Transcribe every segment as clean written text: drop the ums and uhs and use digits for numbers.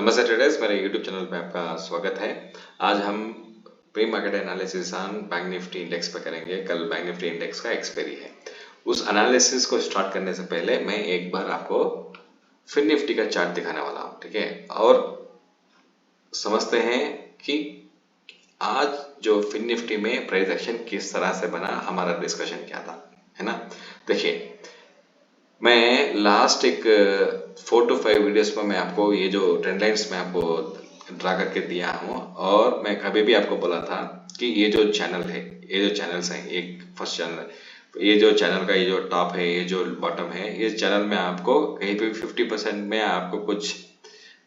नमस्ते ट्रेडर्स, मेरे YouTube channel पे आपका स्वागत है। आज हम pre market analysis on bank Nifty index पे करेंगे। कल बैंक निफ्टी इंडेक्स का एक्सपायरी है। उस एनालिसिस को स्टार्ट करने से पहले मैं एक बार आपको फिन निफ्टी का चार्ट दिखाने वाला हूँ, ठीक है। और समझते हैं कि आज जो फिन निफ्टी में प्राइस एक्शन किस तरह से बना, हमारा डिस्कशन क्या था, है ना। देखिए, मैं लास्ट एक 4 to 5 वीडियोस में मैं आपको ये जो ट्रेंड लाइन्स में आपको ड्रा करके दिया हूँ, और मैं कभी भी आपको बोला था कि ये जो चैनल है, ये जो चैनल्स हैं, एक फर्स्ट चैनल, ये जो चैनल का ये जो टॉप है, ये जो बॉटम है, इस चैनल में आपको कहीं पे 50% में आपको कुछ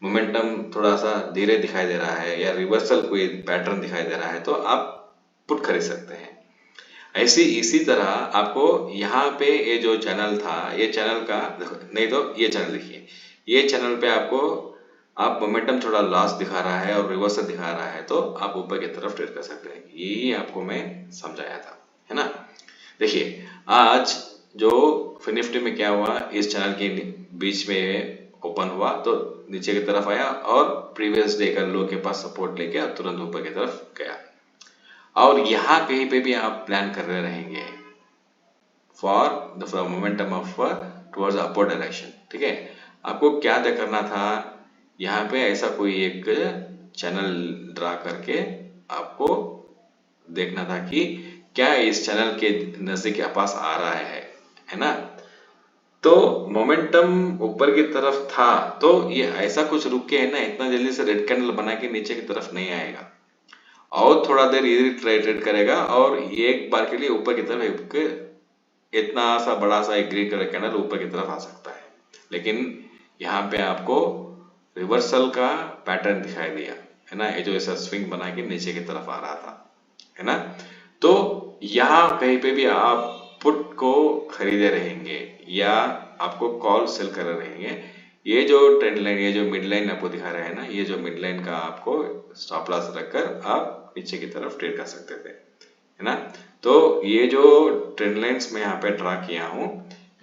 मोमेंटम थोड़ा सा धीरे दिखाई दे रहा है या रिवर्सल कोई पैटर्न दिखाई दे रहा है, तो आप पुट खरीद सकते हैं। ऐसी इसी तरह आपको यहाँ पे ये जो चैनल था, ये चैनल का देखो, नहीं तो ये चैनल देखिए, ये चैनल पे आपको आप मोमेंटम थोड़ा लॉस दिखा रहा है और रिवर्सल दिखा रहा है, तो आप ऊपर की तरफ ट्रेड कर सकते हैं। यही आपको मैं समझाया था, है ना। देखिए, आज जो फिन निफ्टी में क्या हुआ, इस चैनल के बीच में ओपन हुआ तो नीचे की तरफ आया और प्रीवियस डे का लो के पास सपोर्ट लेके तुरंत ऊपर की तरफ गया। और यहाँ कहीं पे भी आप प्लान कर रहे रहेंगे for the momentum of towards upward direction, ठीक है। आपको क्या करना था, यहाँ पे ऐसा कोई एक चैनल ड्रा करके आपको देखना था कि क्या इस चैनल के नजदीक के पास आ रहा है ना। तो मोमेंटम ऊपर की तरफ था, तो ये ऐसा कुछ रुक के, है ना, इतना जल्दी से रेड कैंडल बना के नीचे की तरफ नहीं आएगा, और थोड़ा देर ये ट्रेड करेगा और एक बार के लिए ऊपर की तरफ इतना सा बड़ा सा एक ग्रीन कलर कैंडल ऊपर की तरफ आ सकता है। लेकिन यहाँ पे आपको रिवर्सल का पैटर्न दिखाई दिया, है ना। ये जो ऐसा स्विंग बना के नीचे की तरफ आ रहा था, है ना। तो यहाँ कहीं पे भी आप पुट को खरीदे रहेंगे या आपको कॉल सेल कर रहेंगे। ये जो ट्रेंड लाइन, ये जो मिड लाइन आपको दिखा रहे हैं ना, ये जो मिड लाइन का आपको स्टॉप लॉस रखकर आप नीचे की तरफ ट्रेड कर सकते थे, है ना। तो ये जो ट्रेंड लाइन्स मैं यहाँ पे ड्रा किया हूँ,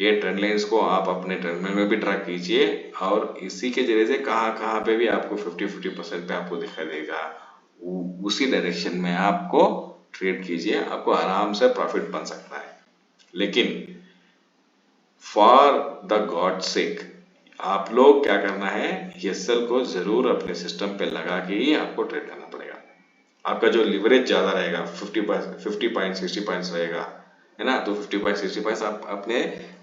ये ट्रेंड लाइन्स को आप अपने टर्मिनल में भी ड्रा कीजिए, और इसी के जरिए से कहाँ कहाँ पे भी आपको 50% पे आपको दिखाई देगा, उसी डायरेक्शन में आपको ट्रेड कीजिए, आपको आराम से प्रॉफिट बन सकता है। लेकिन फॉर द गॉड सेक, आप लोग क्या करना है, एसएल को जरूर अपने सिस्टम पे लगा के ही आपको ट्रेड करना पड़ेगा। आपका जो लिवरेज ज्यादा रहेगा, 50 पॉइंट 60 पॉइंट्स रहेगा, है ना। तो 50 पॉइंट 60 पॉइंट्स आप अपने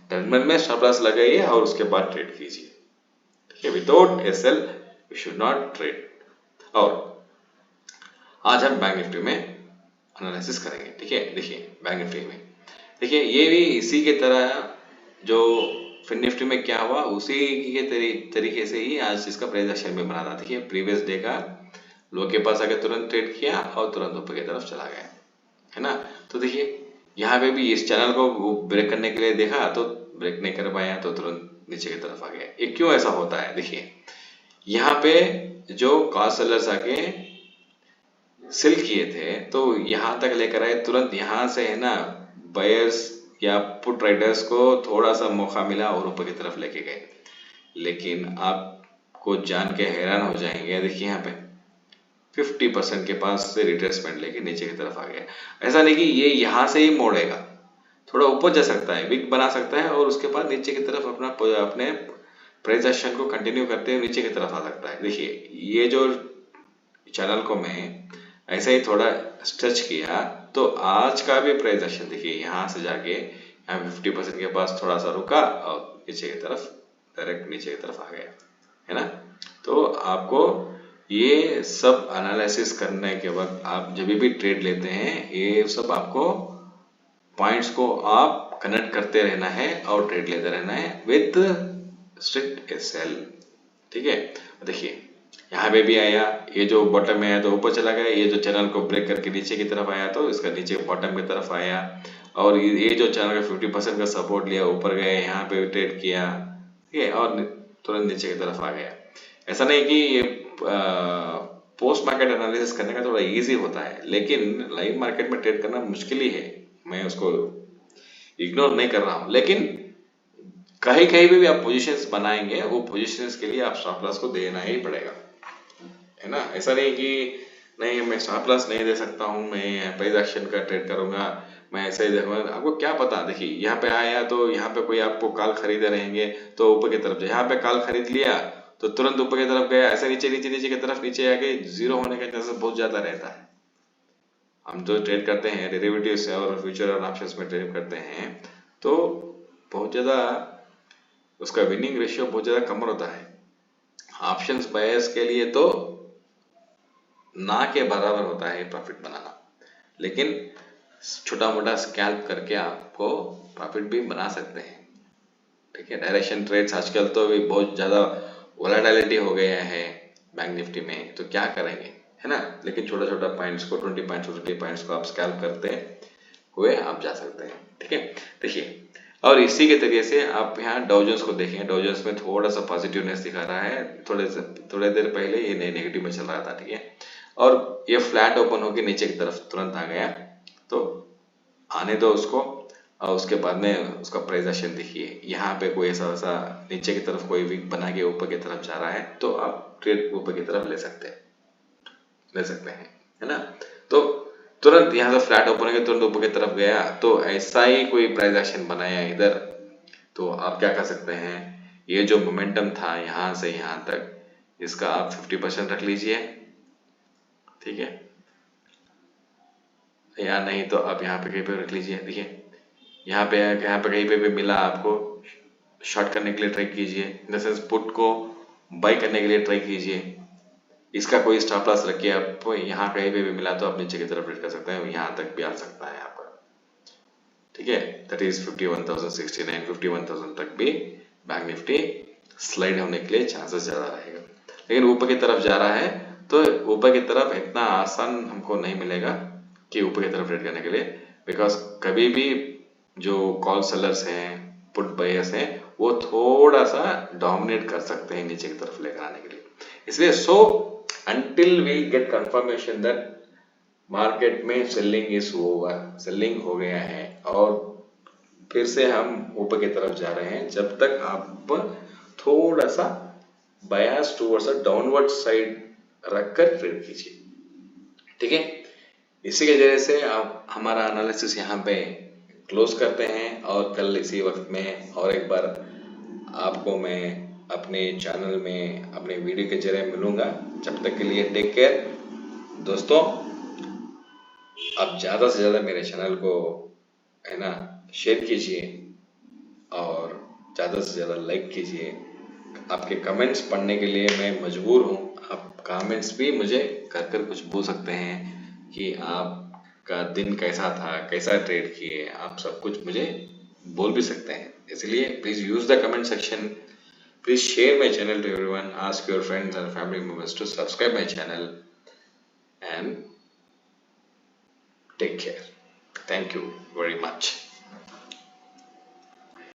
टर्मिनल में स्टॉप लॉस लगाइए और उसके बाद ट्रेड कीजिए, ठीक है। Without SL you should not trade. और आज हम बैंक निफ्टी में एनालिसिस करेंगे, ठीक है। देखिए, बैंक निफ्टी में देखिए, ये भी इसी के तरह जो फिन निफ्टी में क्या हुआ, उसी के तरीके से ही आज इसका प्राइस एक्शन भी बना रहा था। देखिए, प्रीवियस डे का लो के पास आके तुरंत ट्रेड किया और तुरंत ऊपर की तरफ चला गया, है ना। तो देखिए, यहाँ पे भी इस चैनल को ब्रेक करने के लिए देखा तो ब्रेक नहीं कर पाया, तो तुरंत नीचे की तरफ आ गया। ये क्यों ऐसा होता है, देखिए, यहाँ पे जो कॉल सेलर्स आके सेल किए थे तो यहाँ तक लेकर आए, तुरंत यहाँ से, है ना, बायर्स या पुट राइडर्स को थोड़ा सा मौका मिला और ऊपर की तरफ लेके गए। लेकिन आपको जान के हैरान हो जाएंगे, देखिए यहाँ पे 50% के पास से रिट्रेसमेंट लेके नीचे की तरफ आ गया। ऐसा नहीं कि ये यहाँ से ही मोड़ेगा, थोड़ा ऊपर जा सकता है, विक बना सकता है और उसके बाद नीचे की तरफ अपने प्राइस एक्शन को कंटिन्यू करते हुए नीचे की तरफ आ सकता है। देखिए, ये जो चैनल को मैं ऐसा ही थोड़ा स्ट्रेच किया तो आज का भी प्राइस एक्शन देखिए, यहाँ से जाके यहाँ 50% के पास थोड़ा सा रुका और नीचे की तरफ डायरेक्ट नीचे की तरफ आ गया, है ना। तो आपको ये सब एनालिसिस करने के वक्त आप जब भी ट्रेड लेते हैं, ये सब आपको पॉइंट्स को आप कनेक्ट करते रहना है और ट्रेड लेते रहना है विद स्ट्रिक्ट एसएल, ठीक है। देखिए, यहाँ पे भी आया, ये जो बॉटम में आया तो ऊपर चला गया, ये जो चैनल को ब्रेक करके नीचे की तरफ आया तो इसका नीचे बॉटम की तरफ आया, और ये जो चैनल का 50% का सपोर्ट लिया, ऊपर गया, यहाँ पे ट्रेड किया, ठीक है, और तुरंत नीचे की तरफ आ गया। ऐसा नहीं कि ये पोस्ट मार्केट एनालिसिस करने का थोड़ा इजी होता है, लेकिन लाइव मार्केट में ट्रेड करना मुश्किल ही है। मैं उसको इग्नोर नहीं कर रहा हूँ, लेकिन कहीं कहीं भी आप पोजीशंस बनाएंगे, वो पोजीशंस के लिए आप स्टॉप लॉस को देना ही पड़ेगा, है ना। ऐसा नहीं कि नहीं मैं स्टॉप लॉस नहीं दे सकता हूँ, मैं प्राइस एक्शन का ट्रेड करूंगा, मैं ऐसे ही देखूंगा। आपको क्या पता, देखिए यहाँ पे आया तो यहाँ पे कोई आपको कॉल खरीदे रहेंगे तो ऊपर की तरफ जाए, यहाँ पे कॉल खरीद लिया तो तुरंत ऊपर की तरफ गया, ऐसे नीचे नीचे नीचे की तरफ नीचे आके जीरो होने का चांसेस बहुत ज्यादा रहता है। हम जो ट्रेड करते हैं डेरिवेटिव्स और फ्यूचर और ऑप्शंस में ट्रेड करते हैं तो बहुत ज्यादा उसका विनिंग रेशियो बहुत ज्यादा कम होता है। ऑप्शंस बायर्स के लिए तो ना के बराबर होता है प्रॉफिट बनाना, लेकिन छोटा मोटा स्कैल्प करके आपको प्रॉफिट भी बना सकते हैं। ठीक है, डायरेक्शन ट्रेड्स आजकल तो भी बहुत ज्यादा वोलेटिलिटी हो गया है बैंक निफ्टी में, तो क्या करेंगे, है ना। लेकिन छोटा छोटा पॉइंट्स को 20 पॉइंट्स 30 पॉइंट्स को आप स्कैल्प करते हुए आप जा सकते हैं। ठीक है, देखिए और इसी के तरीके से आप यहाँ डाउ जोन्स को देखें, डाउ जोन्स में थोड़ा सा पॉजिटिवनेस दिखा रहा है, थोड़े देर पहले ये नेगेटिव में चल रहा था। ठीक है, और ये फ्लैट ओपन होकर नीचे की तरफ तुरंत आ गया, तो आने दो उसको, और उसके बाद में उसका प्राइस एक्शन देखिए। यहाँ पे कोई ऐसा वैसा नीचे की तरफ कोई वीक बना के ऊपर की तरफ जा रहा है तो आप ट्रेड ऊपर की तरफ ले सकते हैं, है ना। तो तुरंत यहाँ से फ्लैट ओपन होकर तुरंत ऊपर की तरफ गया तो ऐसा ही कोई प्राइस एक्शन बनाया इधर, तो आप क्या कर सकते हैं, ये जो मोमेंटम था यहाँ से यहाँ तक, इसका आप 50% रख लीजिए। ठीक है, या नहीं तो आप यहाँ पे कहीं पे रख लीजिए। देखिए यहाँ पे कहीं पे भी मिला आपको, शॉर्ट करने के लिए ट्राई कीजिए, इन द सेंस पुट को बाई करने के लिए ट्राई कीजिए। इसका कोई स्टॉप लॉस रखिए, आपको यहाँ कहीं पे भी मिला तो आप नीचे की तरफ ट्रेड कर सकते हैं, यहाँ तक भी आ सकता है आपका। ठीक है, दैट इज 51,069, 51,000 तक भी बैंक निफ्टी स्लाइड होने के लिए चांसेस ज्यादा रहेगा। लेकिन ऊपर की तरफ जा रहा है तो ऊपर की तरफ इतना आसान हमको नहीं मिलेगा कि ऊपर की तरफ ट्रेड करने के लिए, बिकॉज कभी भी जो कॉल सेलर्स हैं, पुट बायर्स हैं, वो थोड़ा सा डोमिनेट कर सकते हैं नीचे की तरफ लेकर आने के लिए। इसलिए so until we get confirmation that market में सेलिंग इज ओवर, सेलिंग हो गया है और फिर से हम ऊपर की तरफ जा रहे हैं, जब तक आप थोड़ा सा बायस टुवर्ड्स डाउनवर्ड साइड रखकर ट्रेड कीजिए। ठीक है, इसी के जरिए से आप हमारा एनालिसिस यहाँ पे क्लोज करते हैं, और कल इसी वक्त में और एक बार आपको मैं अपने चैनल में अपने वीडियो के जरिए मिलूंगा। जब तक के लिए टेक केयर दोस्तों। आप ज़्यादा से ज़्यादा मेरे चैनल को, है ना, शेयर कीजिए और ज़्यादा से ज़्यादा लाइक कीजिए। आपके कमेंट्स पढ़ने के लिए मैं मजबूर हूँ, आप कमेंट्स भी मुझे कर कुछ बोल सकते हैं कि आपका दिन कैसा था, कैसा ट्रेड किए, आप सब कुछ मुझे बोल भी सकते हैं। इसलिए please use the comment section, please share my channel to everyone, ask your friends and family members to subscribe my channel and take care. Thank you very much.